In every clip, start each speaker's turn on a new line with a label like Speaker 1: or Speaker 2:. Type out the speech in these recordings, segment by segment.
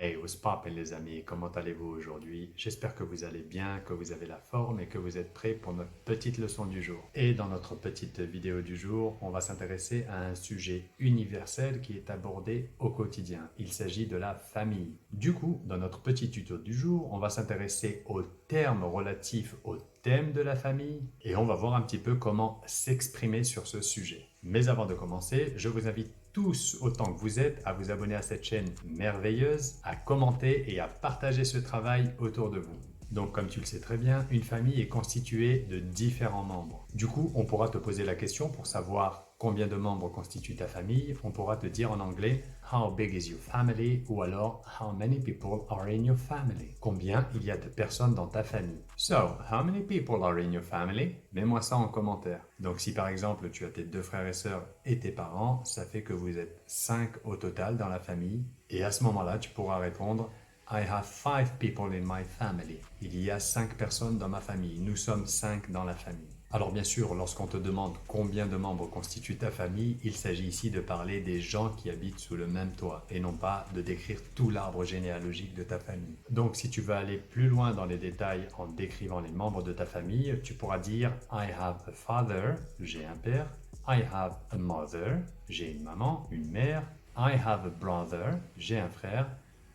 Speaker 1: Hey, what's poppin' les amis, comment allez-vous aujourd'hui? J'espère que vous allez bien, que vous avez la forme et que vous êtes prêts pour notre petite leçon du jour. Et dans notre petite vidéo du jour, on va s'intéresser à un sujet universel qui est abordé au quotidien. Il s'agit de la famille. Du coup, dans notre petit tuto du jour, on va s'intéresser aux termes relatifs au thème de la famille et on va voir un petit peu comment s'exprimer sur ce sujet. Mais avant de commencer, je vous invite tous, autant que vous êtes, à vous abonner à cette chaîne merveilleuse, à commenter et à partager ce travail autour de vous. Donc comme tu le sais très bien, une famille est constituée de différents membres. Du coup, on pourra te poser la question pour savoir combien de membres constitue ta famille. On pourra te dire en anglais « How big is your family ?» ou alors « How many people are in your family ?» Combien il y a de personnes dans ta famille. So, how many people are in your family? Mets-moi ça en commentaire. Donc si par exemple tu as tes 2 frères et sœurs et tes parents, ça fait que vous êtes 5 au total dans la famille. Et à ce moment-là, tu pourras répondre I have 5 people in my family. Il y a 5 personnes dans ma famille. Nous sommes 5 dans la famille. Alors bien sûr, lorsqu'on te demande combien de membres constitue ta famille, il s'agit ici de parler des gens qui habitent sous le même toit et non pas de décrire tout l'arbre généalogique de ta famille. Donc si tu veux aller plus loin dans les détails en décrivant les membres de ta famille, tu pourras dire I have a father, j'ai un père. I have a mother, j'ai une maman, une mère. I have a brother, j'ai un frère.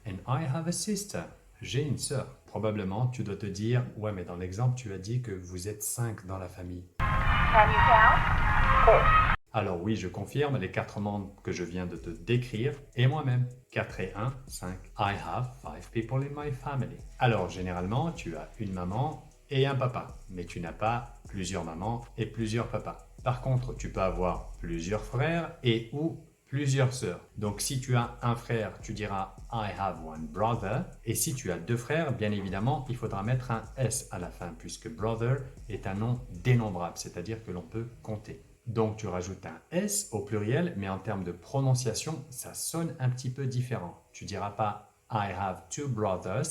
Speaker 1: And I have a sister, j'ai une sœur. Probablement, tu dois te dire, ouais, mais dans l'exemple, tu as dit que vous êtes 5 dans la famille. Can you count? Alors oui, je confirme les 4 membres que je viens de te décrire et moi-même. 4 et 1, 5. I have 5 people in my family. Alors généralement, tu as une maman et un papa, mais tu n'as pas plusieurs mamans et plusieurs papas. Par contre, tu peux avoir plusieurs frères et ou plusieurs sœurs. Donc si tu as un frère, tu diras I have one brother. Et si tu as 2 frères, bien évidemment, il faudra mettre un S à la fin, puisque brother est un nom dénombrable, c'est-à-dire que l'on peut compter. Donc tu rajoutes un S au pluriel, mais en termes de prononciation, ça sonne un petit peu différent. Tu diras pas I have 2 brothers,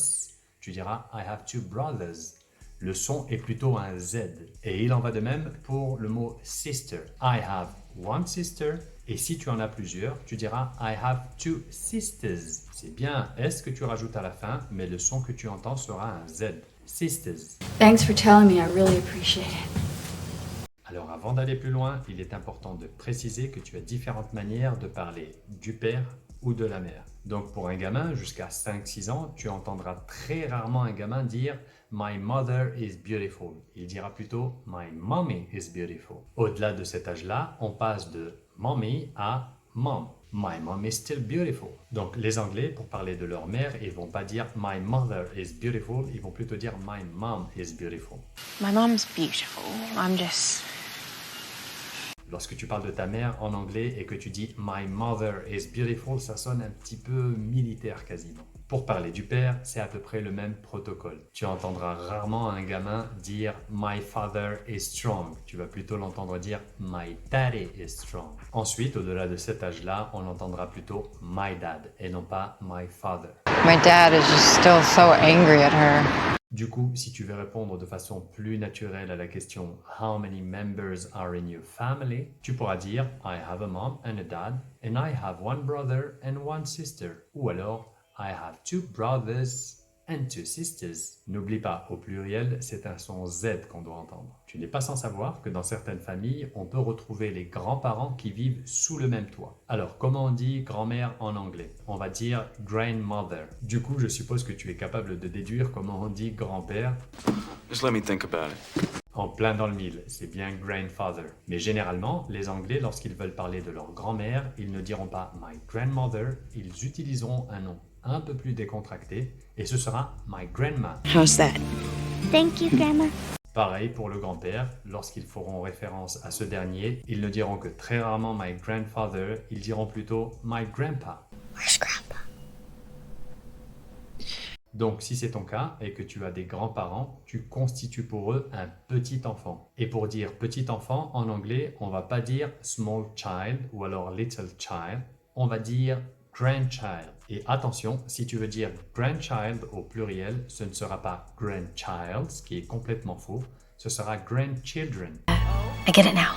Speaker 1: tu diras I have 2 brothers. Le son est plutôt un Z. Et il en va de même pour le mot sister. I have one sister. Et si tu en as plusieurs, tu diras I have 2 sisters. C'est bien un S que tu rajoutes à la fin, mais le son que tu entends sera un Z. Sisters.
Speaker 2: Thanks for telling me, I really appreciate it.
Speaker 1: Alors avant d'aller plus loin, il est important de préciser que tu as différentes manières de parler du père ou de la mère. Donc pour un gamin jusqu'à 5-6 ans, tu entendras très rarement un gamin dire « My mother is beautiful ». Il dira plutôt « My mommy is beautiful ». Au-delà de cet âge-là, on passe de « mommy » à « mom ». « My mom is still beautiful ». Donc les Anglais, pour parler de leur mère, ils ne vont pas dire « My mother is beautiful », ils vont plutôt dire « My mom is beautiful ».
Speaker 3: My mom's beautiful. I'm just...
Speaker 1: Lorsque tu parles de ta mère en anglais et que tu dis « My mother is beautiful », ça sonne un petit peu militaire quasiment. Pour parler du père, c'est à peu près le même protocole. Tu entendras rarement un gamin dire « My father is strong ». Tu vas plutôt l'entendre dire « My daddy is strong ». Ensuite, au-delà de cet âge-là, on l'entendra plutôt « My dad » et non pas « My father ».
Speaker 3: My dad is just still so angry at her.
Speaker 1: Du coup, si tu veux répondre de façon plus naturelle à la question « How many members are in your family ?» tu pourras dire « I have a mom and a dad, and I have one brother and one sister » ou alors « I have 2 brothers and 2 sisters ». N'oublie pas, au pluriel, c'est un son Z qu'on doit entendre. Tu n'es pas sans savoir que dans certaines familles, on peut retrouver les grands-parents qui vivent sous le même toit. Alors, comment on dit grand-mère en anglais? On va dire grandmother. Du coup, je suppose que tu es capable de déduire comment on dit grand-père.
Speaker 4: Just let me think about it.
Speaker 1: En plein dans le mille, c'est bien grandfather. Mais généralement, les Anglais, lorsqu'ils veulent parler de leur grand-mère, ils ne diront pas my grandmother, ils utiliseront un nom un peu plus décontracté et ce sera my grandma.
Speaker 3: How's that?
Speaker 5: Thank you, Grandma.
Speaker 1: Pareil pour le grand-père, lorsqu'ils feront référence à ce dernier, ils ne diront que très rarement my grandfather, ils diront plutôt my grandpa.
Speaker 5: Where's Grandpa?
Speaker 1: Donc si c'est ton cas et que tu as des grands-parents, tu constitues pour eux un petit enfant. Et pour dire petit enfant, en anglais, on va pas dire small child ou alors little child, on va dire grandchild. Et attention, si tu veux dire grandchild au pluriel, ce ne sera pas grandchild, ce qui est complètement faux, ce sera grandchildren.
Speaker 5: I get it now.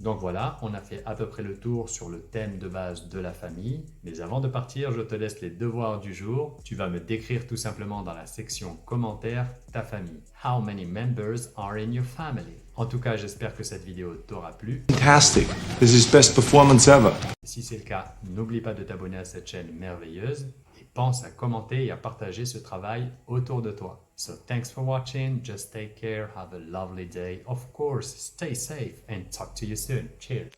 Speaker 1: Donc voilà, on a fait à peu près le tour sur le thème de base de la famille. Mais avant de partir, je te laisse les devoirs du jour. Tu vas me décrire tout simplement dans la section commentaires ta famille. How many members are in your family? En tout cas, j'espère que cette vidéo t'aura plu.
Speaker 6: Fantastic. This is his best performance ever.
Speaker 1: Si c'est le cas, n'oublie pas de t'abonner à cette chaîne merveilleuse et pense à commenter et à partager ce travail autour de toi. So thanks for watching, just take care, have a lovely day, of course, stay safe and talk to you soon. Cheers!